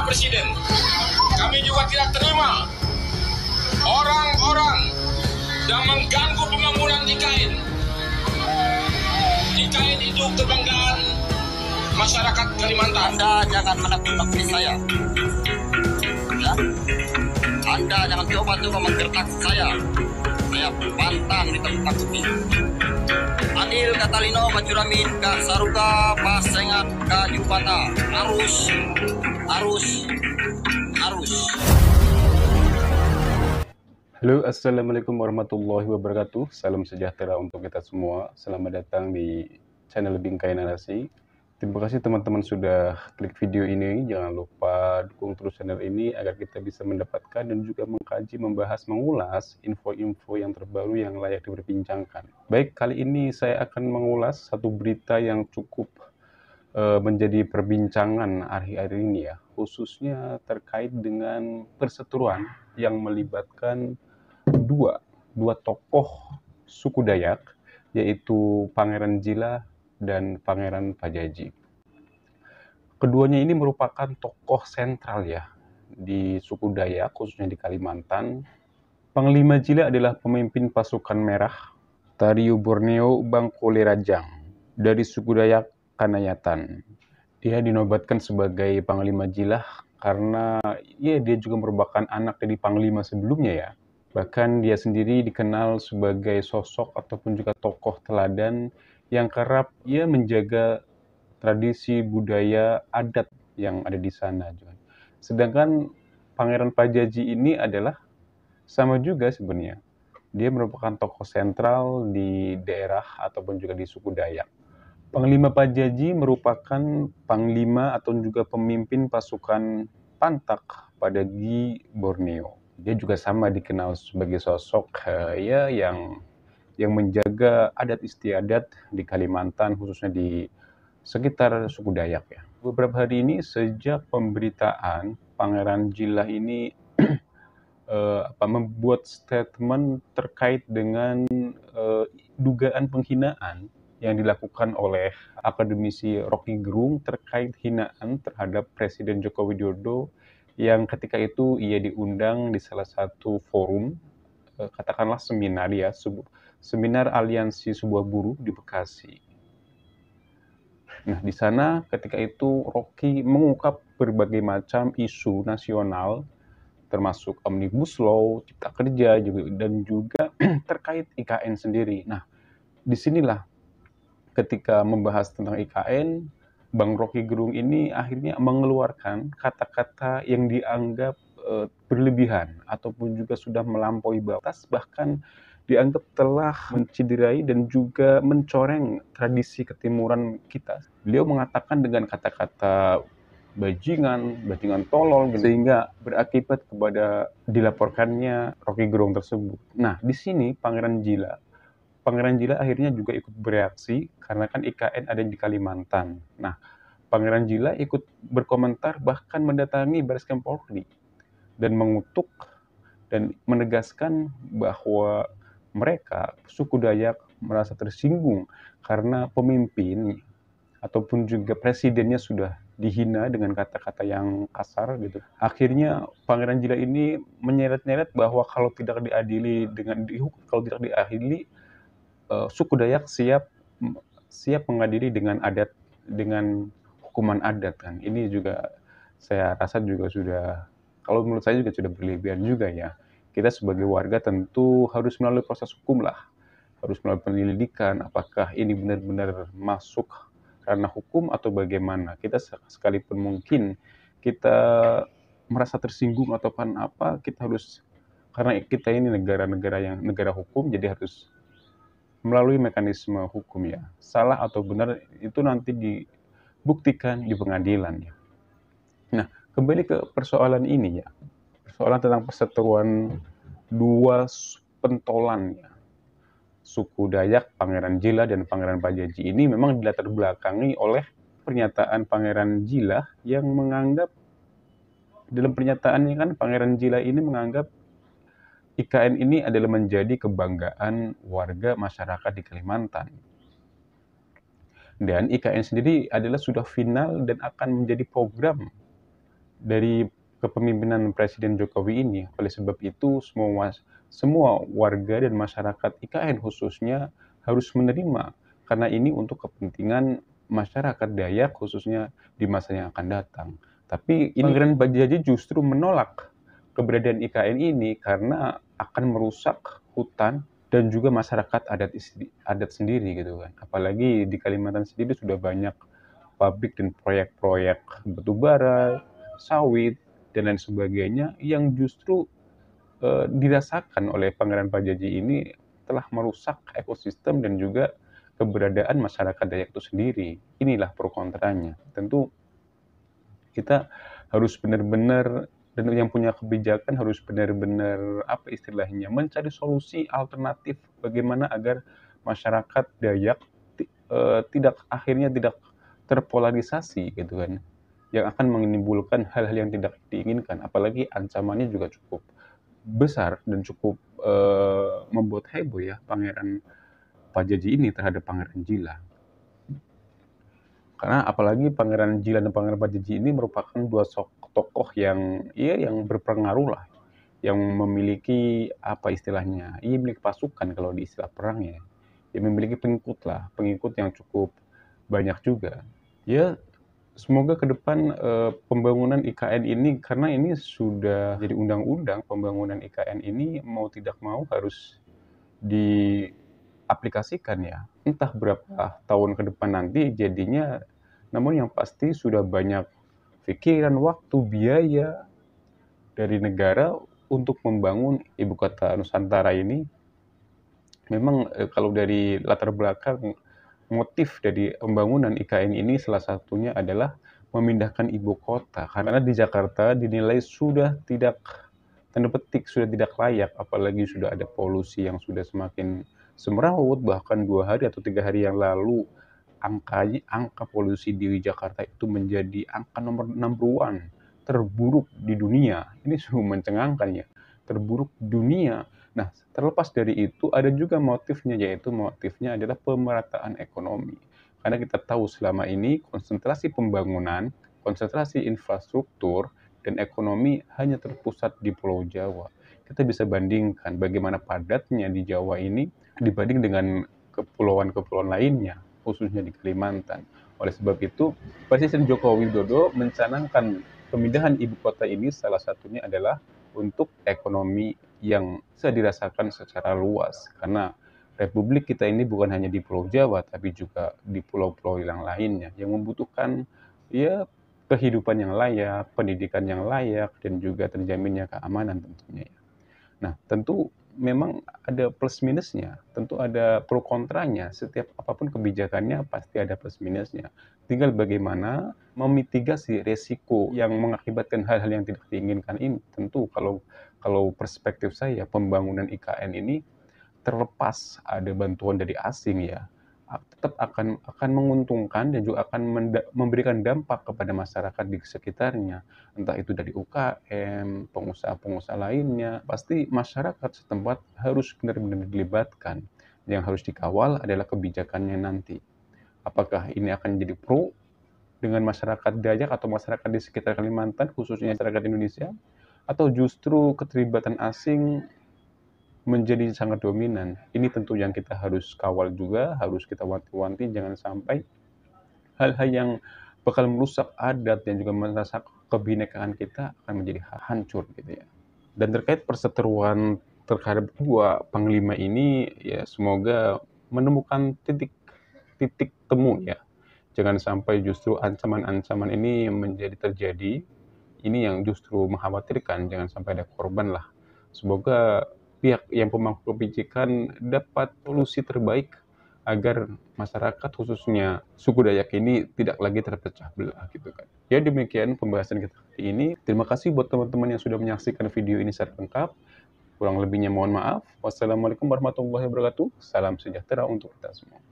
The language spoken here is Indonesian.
Presiden. Kami juga tidak terima orang-orang yang mengganggu pembangunan IKN. IKN itu kebanggaan masyarakat Kalimantan. Anda jangan menakut-nakuti saya. Ya? Anda jangan coba-coba menggertak saya. Saya pantang di tempat ini. Adil Katalino Bacuramin Kak Saruka Pasengat Kak Jupata Arus. Halo, assalamualaikum warahmatullahi wabarakatuh. Salam sejahtera untuk kita semua. Selamat datang di channel Bingkai Narasi. Terima kasih teman-teman sudah klik video ini. Jangan lupa dukung terus channel ini agar kita bisa mendapatkan dan juga mengkaji, membahas, mengulas info-info yang terbaru yang layak diperbincangkan. Baik, kali ini saya akan mengulas satu berita yang cukup menjadi perbincangan akhir-akhir ini ya, khususnya terkait dengan perseteruan yang melibatkan dua tokoh suku Dayak, yaitu Pangeran Jila dan Pangeran Pajaji. Keduanya ini merupakan tokoh sentral ya di suku Dayak, khususnya di Kalimantan. Panglima Jila adalah pemimpin pasukan merah Tariu Borneo Bangkole Rajang dari suku Dayak Kanayatan. Dia dinobatkan sebagai Panglima Jilah karena ya dia juga merupakan anak dari Panglima sebelumnya ya. Bahkan dia sendiri dikenal sebagai sosok ataupun juga tokoh teladan yang kerap ya menjaga tradisi budaya adat yang ada di sana. Sedangkan Pangeran Pajaji ini adalah sama juga sebenarnya. Dia merupakan tokoh sentral di daerah ataupun juga di suku Dayak. Panglima Pajaji merupakan panglima atau juga pemimpin pasukan Pantak pada Gi Borneo. Dia juga sama dikenal sebagai sosok yang menjaga adat istiadat di Kalimantan, khususnya di sekitar suku Dayak ya. Beberapa hari ini sejak pemberitaan Pangeran Jilah ini membuat statement terkait dengan dugaan penghinaan yang dilakukan oleh akademisi Rocky Gerung terkait hinaan terhadap Presiden Joko Widodo yang ketika itu ia diundang di salah satu forum, katakanlah seminar ya, seminar aliansi sebuah buruh di Bekasi. Nah, di sana ketika itu Rocky mengungkap berbagai macam isu nasional, termasuk Omnibus Law, Cipta Kerja, dan juga terkait IKN sendiri. Nah, disinilah ketika membahas tentang IKN, Bang Rocky Gerung ini akhirnya mengeluarkan kata-kata yang dianggap berlebihan ataupun juga sudah melampaui batas, bahkan dianggap telah menciderai dan juga mencoreng tradisi ketimuran kita. Beliau mengatakan dengan kata-kata bajingan tolol, sehingga berakibat kepada dilaporkannya Rocky Gerung tersebut. Nah, di sini Pangeran Jila akhirnya juga ikut bereaksi karena kan IKN ada di Kalimantan. Nah, Pangeran Jila ikut berkomentar bahkan mendatangi Bariskem Polri dan mengutuk dan menegaskan bahwa mereka suku Dayak merasa tersinggung karena pemimpin ataupun juga presidennya sudah dihina dengan kata-kata yang kasar gitu. Akhirnya Pangeran Jila ini menyeret-nyeret bahwa kalau tidak diadili suku Dayak siap mengadili dengan hukuman adat kan. Ini juga saya rasa juga sudah, kalau menurut saya juga sudah berlebihan juga ya. Kita sebagai warga tentu harus melalui proses hukum lah, harus melalui penyelidikan apakah ini benar-benar masuk karena hukum atau bagaimana. Kita sekalipun mungkin kita merasa tersinggung ataupun apa, kita harus, karena kita ini negara hukum, jadi harus melalui mekanisme hukum ya. Salah atau benar itu nanti dibuktikan di pengadilan ya. Nah, kembali ke persoalan ini ya. Persoalan tentang perseteruan dua pentolan ya. Suku Dayak, Pangeran Jila dan Pangeran Pajaji ini memang dilatar belakangi oleh pernyataan Pangeran Jila yang menganggap, dalam pernyataannya kan Pangeran Jila ini menganggap IKN ini adalah menjadi kebanggaan warga masyarakat di Kalimantan. Dan IKN sendiri adalah sudah final dan akan menjadi program dari kepemimpinan Presiden Jokowi ini. Oleh sebab itu, semua warga dan masyarakat IKN khususnya harus menerima, karena ini untuk kepentingan masyarakat Dayak khususnya di masa yang akan datang. Tapi Pangeran Bajaji justru menolak keberadaan IKN ini karena akan merusak hutan dan juga masyarakat adat sendiri gitu kan. Apalagi di Kalimantan sendiri sudah banyak pabrik dan proyek-proyek batubara, sawit, dan lain sebagainya yang justru dirasakan oleh Pangeran Bajaji ini telah merusak ekosistem dan juga keberadaan masyarakat Dayak itu sendiri. Inilah pro kontranya. Tentu kita harus benar-benar, dan yang punya kebijakan harus benar-benar apa istilahnya, mencari solusi alternatif bagaimana agar masyarakat Dayak akhirnya tidak terpolarisasi gitu kan, yang akan menimbulkan hal-hal yang tidak diinginkan, apalagi ancamannya juga cukup besar dan cukup membuat heboh ya Pangeran Pajaji ini terhadap Pangeran Jila. Karena apalagi Pangeran Jila dan Pangeran Pajaji ini merupakan dua tokoh yang berpengaruh lah, yang memiliki apa istilahnya, memiliki pasukan kalau di istilah perang ya, yang memiliki pengikut yang cukup banyak juga. Ya, semoga ke depan pembangunan IKN ini, karena ini sudah jadi undang-undang, pembangunan IKN ini mau tidak mau harus diaplikasikan ya. Entah berapa tahun ke depan nanti jadinya, namun yang pasti sudah banyak pikiran, waktu, biaya dari negara untuk membangun ibu kota Nusantara ini. Memang kalau dari latar belakang motif dari pembangunan IKN ini salah satunya adalah memindahkan ibu kota, karena di Jakarta dinilai sudah tidak, tanda petik, sudah tidak layak, apalagi sudah ada polusi yang sudah semakin semrawut. Bahkan 2 hari atau 3 hari yang lalu angka polusi di Jakarta itu menjadi angka nomor 6 terburuk di dunia. Ini sungguh mencengangkan ya, terburuk dunia. Nah, terlepas dari itu ada juga motifnya, yaitu motifnya adalah pemerataan ekonomi. Karena kita tahu selama ini konsentrasi pembangunan, konsentrasi infrastruktur, dan ekonomi hanya terpusat di Pulau Jawa. Kita bisa bandingkan bagaimana padatnya di Jawa ini dibanding dengan kepulauan-kepulauan lainnya, khususnya di Kalimantan. Oleh sebab itu, Presiden Joko Widodo mencanangkan pemindahan ibu kota ini salah satunya adalah untuk ekonomi yang bisa dirasakan secara luas, karena Republik kita ini bukan hanya di Pulau Jawa tapi juga di pulau-pulau yang lainnya yang membutuhkan ya kehidupan yang layak, pendidikan yang layak, dan juga terjaminnya keamanan tentunya. Nah, tentu memang ada plus minusnya, tentu ada pro kontranya. Setiap apapun kebijakannya pasti ada plus minusnya. Tinggal bagaimana memitigasi resiko yang mengakibatkan hal-hal yang tidak diinginkan ini. Tentu kalau perspektif saya, pembangunan IKN ini terlepas ada bantuan dari asing ya, tetap akan menguntungkan dan juga akan memberikan dampak kepada masyarakat di sekitarnya, entah itu dari UKM, pengusaha-pengusaha lainnya. Pasti masyarakat setempat harus benar-benar dilibatkan. Yang harus dikawal adalah kebijakannya nanti. Apakah ini akan jadi pro dengan masyarakat Dayak atau masyarakat di sekitar Kalimantan, khususnya masyarakat Indonesia, atau justru keterlibatan asing menjadi sangat dominan. Ini tentu yang kita harus kawal juga, harus kita wanti-wanti, jangan sampai hal-hal yang bakal merusak adat dan juga merasa kebinekaan kita akan menjadi hancur gitu ya. Dan terkait perseteruan terhadap dua panglima ini, ya semoga menemukan titik temu ya. Jangan sampai justru ancaman-ancaman ini menjadi terjadi. Ini yang justru mengkhawatirkan, jangan sampai ada korban lah. Semoga pihak yang pemangku kebijakan dapat solusi terbaik agar masyarakat khususnya suku Dayak ini tidak lagi terpecah belah gitu kan. Ya demikian pembahasan kita kali ini. Terima kasih buat teman-teman yang sudah menyaksikan video ini secara lengkap. Kurang lebihnya mohon maaf. Wassalamualaikum warahmatullahi wabarakatuh. Salam sejahtera untuk kita semua.